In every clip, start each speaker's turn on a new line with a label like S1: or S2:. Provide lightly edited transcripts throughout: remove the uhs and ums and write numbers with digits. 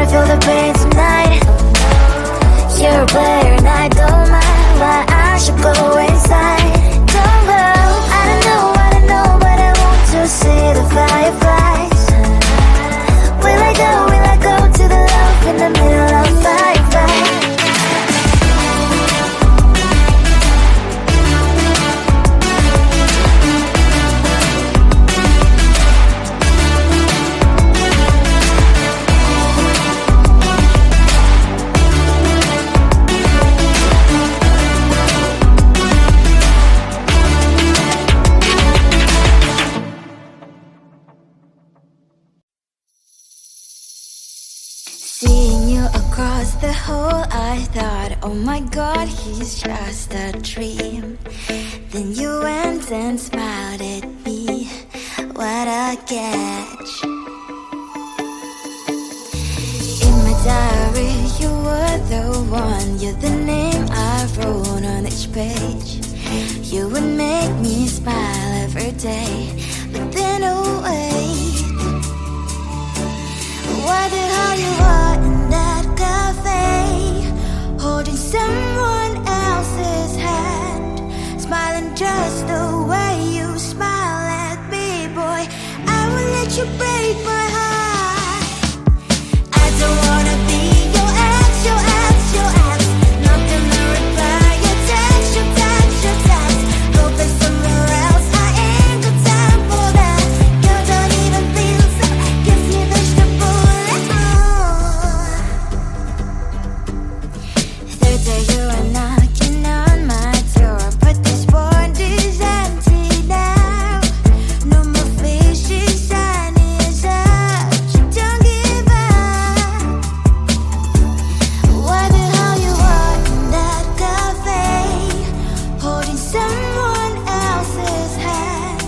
S1: feel the pain tonight. You're a player and I don't mind why I should go inside. Don't go, I don't know, but I want to see the fireflies. Will I go to the love in the middle of fireflies?
S2: Seeing you across the hall, I thought, oh my god, he's just a dream. Then you went and smiled at me, what a catch. In my diary, you were the one, you're the name I wrote on each page. You would make me smile every day, but then oh wait, what the hell you are in that cafe, holding someone else's hand, smiling just the way you smile at me, boy. I will let you break my heart. I don't wanna be your ex, your ex, your ex. Not gonna reply your text, your text, your text. Hoping somewhere else, I ain't got time for that. Girl, don't even feel so, kiss me vegetable. Third day you are knocking on my door, but this board is empty now. No more faces, sign is up. You don't give up. What the hell you are in that cafe, holding someone else's hand,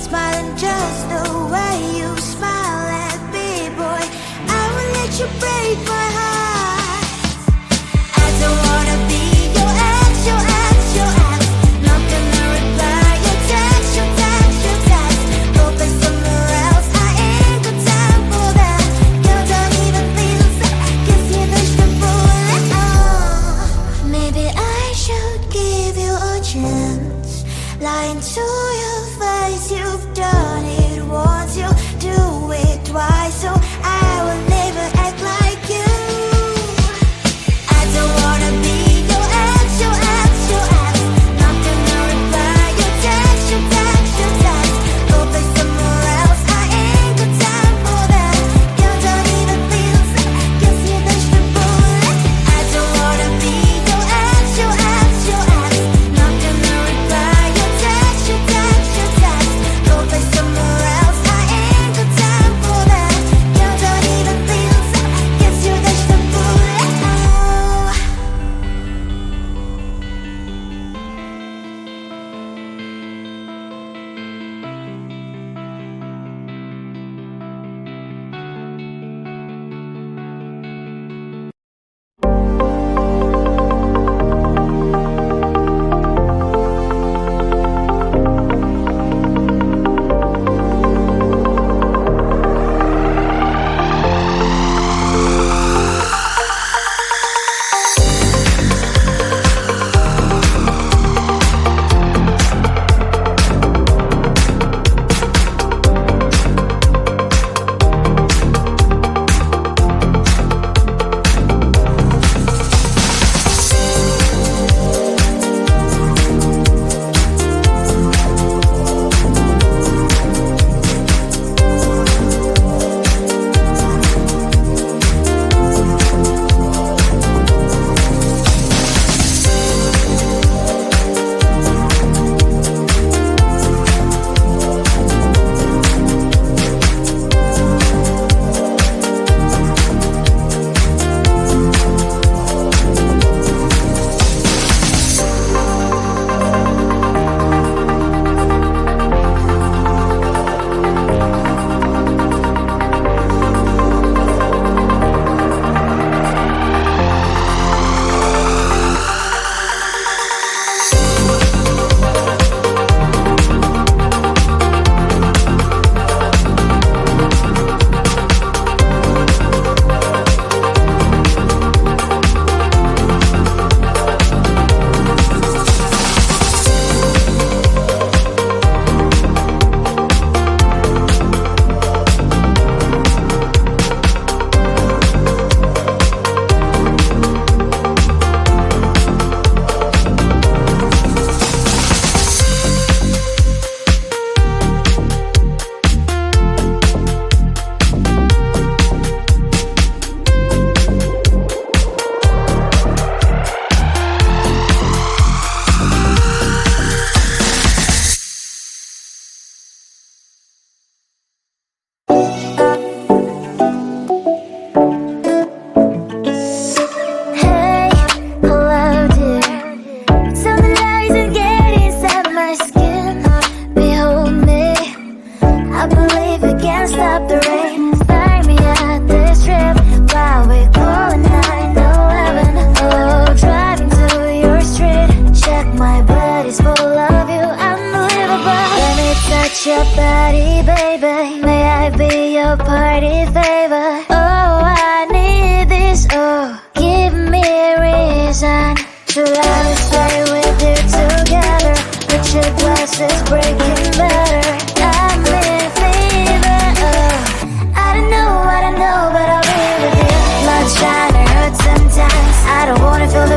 S2: smiling just the way you smile at me, boy. I will let you break my heart. I don't wanna be your ex, your ex, your ex. Not gonna reply your text, your text, your text. Hoping somewhere else, I ain't got time for that. Girl, don't even feel so, kiss me vegetable. Maybe I should give you a chance. Lying to your face, you've done it once, you do it twice, so I will never act like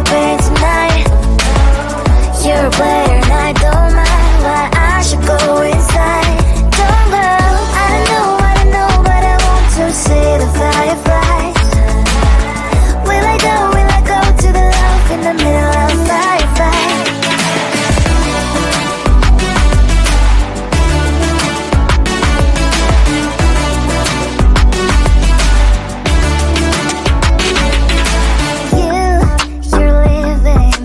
S1: the pain tonight. You're a player and I don't mind why I should go inside. Don't go, I don't know, but I want to see the fireflies. Will I go to the love in the middle of firefight? You're leaving.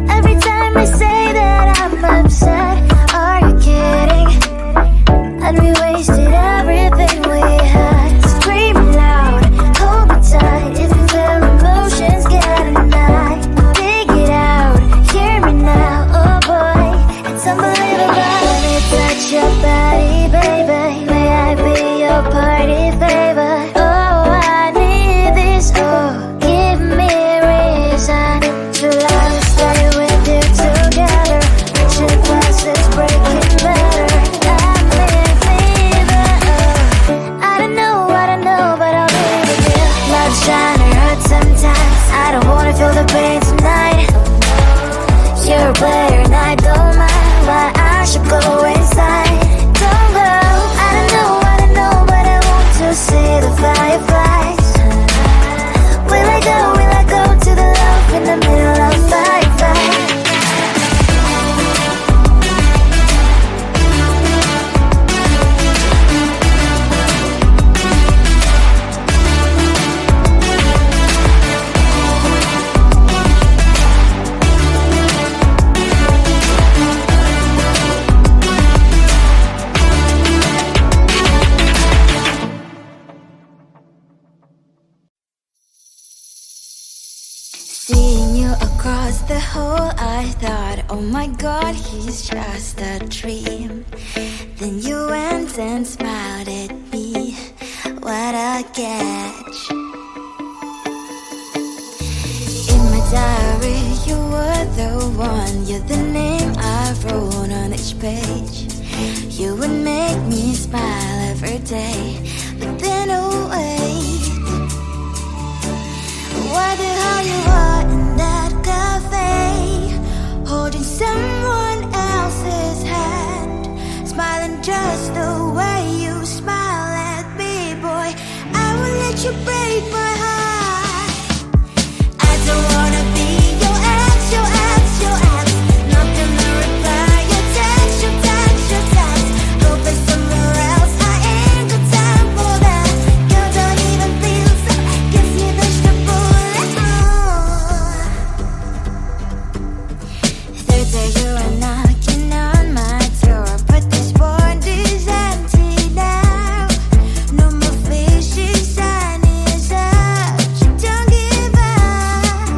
S1: Every time I say that I'm upset, are you kidding? And we wasted everything we had. Scream loud, hold me tight. If you feel emotions getting high, dig it out, hear me now. Oh boy, it's unbelievable. Let me touch your body, baby. May I be your party favor? Oh, I need this. Oh, give me reason to love. Stay with you together. Reaching past this breaking better. I'm in fever. Oh, I don't know, but I'll be with you. Love's trying to hurt sometimes. I don't wanna feel the pain tonight. You're a player and I don't mind why I should go inside. Don't go, I don't know, but I want to see the fireflies. Will I go to the love in the middle of firefight?
S2: Seeing you across the hall, I thought, oh my god, he's just a dream. Then you went and smiled at me. What a catch. In my diary, you were the one. You're the name I wrote on each page. You would make me smile every day. But then, oh wait, why the hell you are in that cafe, holding someone else's hand, smiling just the way you smile at me, boy. I will let you break my heart. I don't wanna be your ex, your ex, your ex. Not gonna reply your text, your text, your text. Go play somewhere else, I ain't got time for that. You don't even feel so, gives me vegetable. Third day you are knocking on my door, but this board is empty now. No more fishes, sun is up. You don't give up.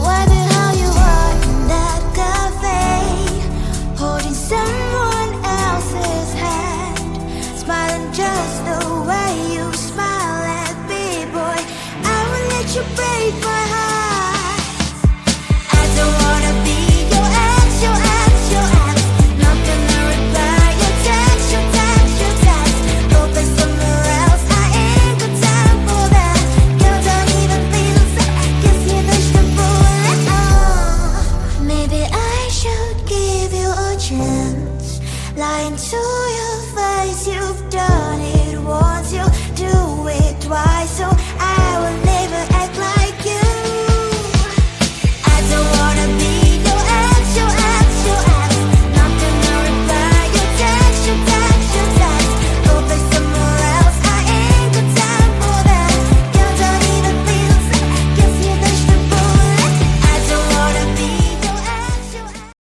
S2: Why the hell you are in that cafe, holding someone else's hand, smiling just the way you smile at me, boy. I will let you break my